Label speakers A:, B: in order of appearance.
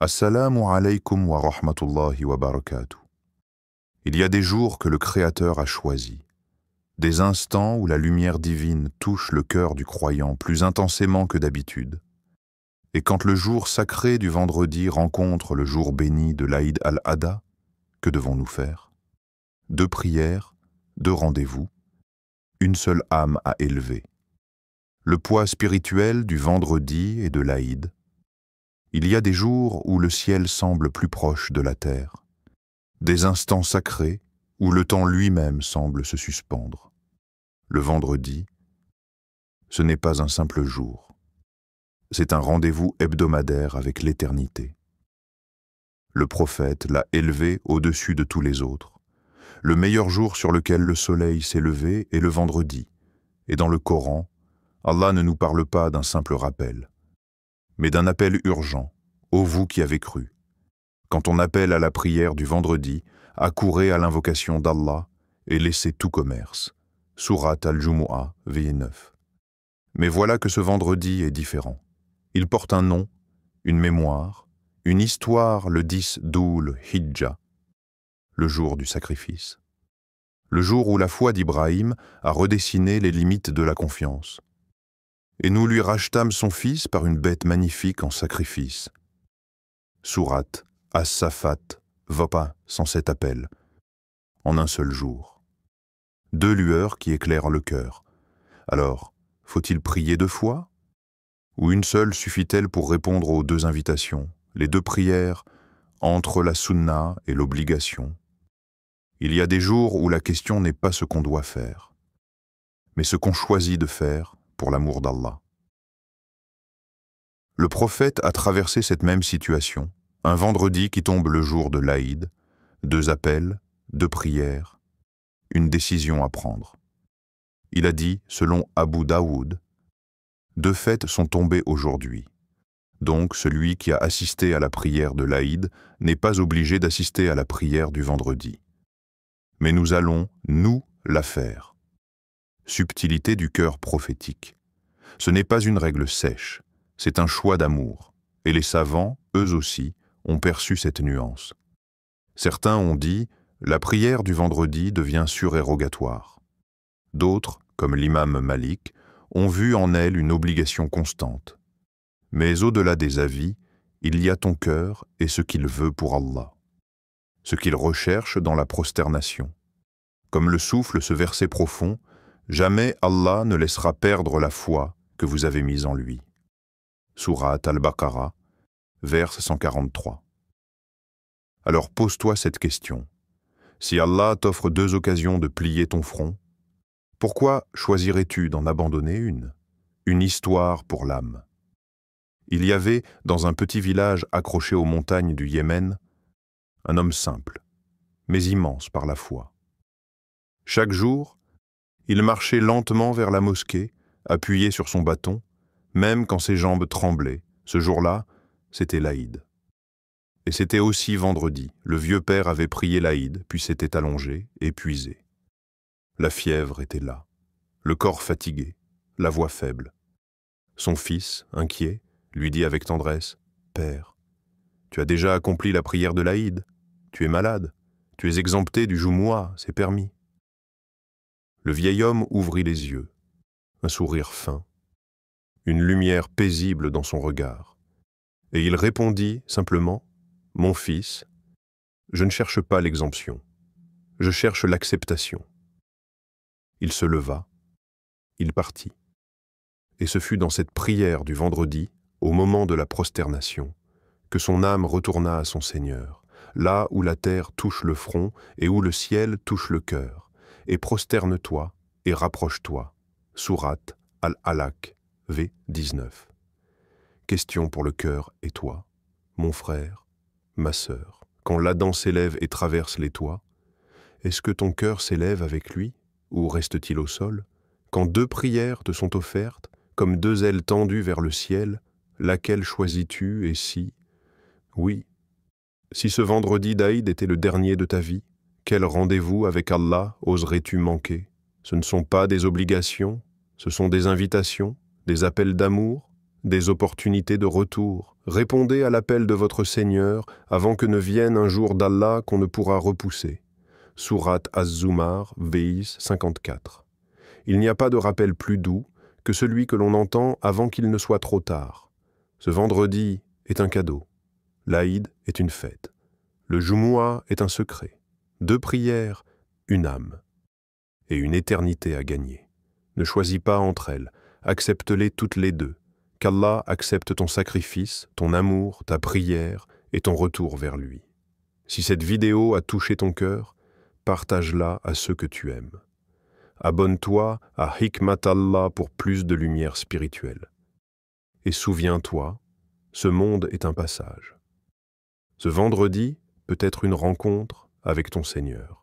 A: Assalamu alaykum wa rahmatullahi wa barakatuh. Il y a des jours que le Créateur a choisis, des instants où la lumière divine touche le cœur du croyant plus intensément que d'habitude. Et quand le jour sacré du vendredi rencontre le jour béni de l'Aïd al-Adha, que devons-nous faire? 2 prières, 2 rendez-vous, une seule âme à élever. Le poids spirituel du vendredi et de l'Aïd. Il y a des jours où le ciel semble plus proche de la terre, des instants sacrés où le temps lui-même semble se suspendre. Le vendredi, ce n'est pas un simple jour, c'est un rendez-vous hebdomadaire avec l'éternité. Le prophète l'a élevé au-dessus de tous les autres. Le meilleur jour sur lequel le soleil s'est levé est le vendredi, et dans le Coran, Allah ne nous parle pas d'un simple rappel, mais d'un appel urgent, ô vous qui avez cru. Quand on appelle à la prière du vendredi, accourez à l'invocation d'Allah et laissez tout commerce. Sourate Al-Jumu'ah, veillée 9. Mais voilà que ce vendredi est différent. Il porte un nom, une mémoire, une histoire le 10 Dhul Hijjah, le jour du sacrifice. Le jour où la foi d'Ibrahim a redessiné les limites de la confiance. Et nous lui rachetâmes son fils par une bête magnifique en sacrifice. Sourate As-Safat, va pas sans cet appel, en un seul jour. 2 lueurs qui éclairent le cœur. Alors, faut-il prier 2 fois? Ou une seule suffit-elle pour répondre aux 2 invitations, les 2 prières entre la sunna et l'obligation? Il y a des jours où la question n'est pas ce qu'on doit faire, mais ce qu'on choisit de faire pour l'amour d'Allah. Le prophète a traversé cette même situation, un vendredi qui tombe le jour de l'Aïd, 2 appels, 2 prières, une décision à prendre. Il a dit, selon Abu Daoud, 2 fêtes sont tombées aujourd'hui. Donc celui qui a assisté à la prière de l'Aïd n'est pas obligé d'assister à la prière du vendredi. Mais nous allons, nous, la faire. Subtilité du cœur prophétique. Ce n'est pas une règle sèche, c'est un choix d'amour. Et les savants, eux aussi, ont perçu cette nuance. Certains ont dit « la prière du vendredi devient surérogatoire ». D'autres, comme l'imam Malik, ont vu en elle une obligation constante. Mais au-delà des avis, il y a ton cœur et ce qu'il veut pour Allah, ce qu'il recherche dans la prosternation. Comme le souffle ce verset profond, jamais Allah ne laissera perdre la foi que vous avez mise en lui. Sourate Al-Baqarah, verset 143. Alors pose-toi cette question. Si Allah t'offre 2 occasions de plier ton front, pourquoi choisirais-tu d'en abandonner une? Une histoire pour l'âme. Il y avait, dans un petit village accroché aux montagnes du Yémen, un homme simple, mais immense par la foi. Chaque jour, il marchait lentement vers la mosquée, appuyé sur son bâton, même quand ses jambes tremblaient. Ce jour-là, c'était l'Aïd. Et c'était aussi vendredi. Le vieux père avait prié l'Aïd, puis s'était allongé, épuisé. La fièvre était là, le corps fatigué, la voix faible. Son fils, inquiet, lui dit avec tendresse, « Père, tu as déjà accompli la prière de l'Aïd, tu es malade, tu es exempté du Jumu'ah, c'est permis. » Le vieil homme ouvrit les yeux, un sourire fin, une lumière paisible dans son regard, et il répondit simplement, « Mon fils, je ne cherche pas l'exemption, je cherche l'acceptation. » Il se leva, il partit, et ce fut dans cette prière du vendredi, au moment de la prosternation, que son âme retourna à son Seigneur, là où la terre touche le front et où le ciel touche le cœur, et prosterne-toi et rapproche-toi. Sourate Al-Alaq, v. 19. Question pour le cœur et toi, mon frère, ma sœur. Quand l'Adam s'élève et traverse les toits, est-ce que ton cœur s'élève avec lui, ou reste-t-il au sol? Quand 2 prières te sont offertes, comme 2 ailes tendues vers le ciel, laquelle choisis-tu et si? Oui. Si ce vendredi d'Aïd était le dernier de ta vie, quel rendez-vous avec Allah oserais-tu manquer? Ce ne sont pas des obligations, ce sont des invitations, des appels d'amour, des opportunités de retour,
B: Répondez à l'appel de votre Seigneur avant que ne vienne un jour d'Allah qu'on ne pourra repousser. Sourate Az-Zumar, Veis 54. Il n'y a pas de rappel plus doux que celui que l'on entend avant qu'il ne soit trop tard. Ce vendredi est un cadeau. L'Aïd est une fête. Le Jumu'ah est un secret. 2 prières, une âme. Et une éternité à gagner. Ne choisis pas entre elles, accepte-les toutes les deux. Qu'Allah accepte ton sacrifice, ton amour, ta prière et ton retour vers lui. Si cette vidéo a touché ton cœur, partage-la à ceux que tu aimes. Abonne-toi à Hikmat Allah pour plus de lumière spirituelle. Et souviens-toi, ce monde est un passage. Ce vendredi peut être une rencontre avec ton Seigneur.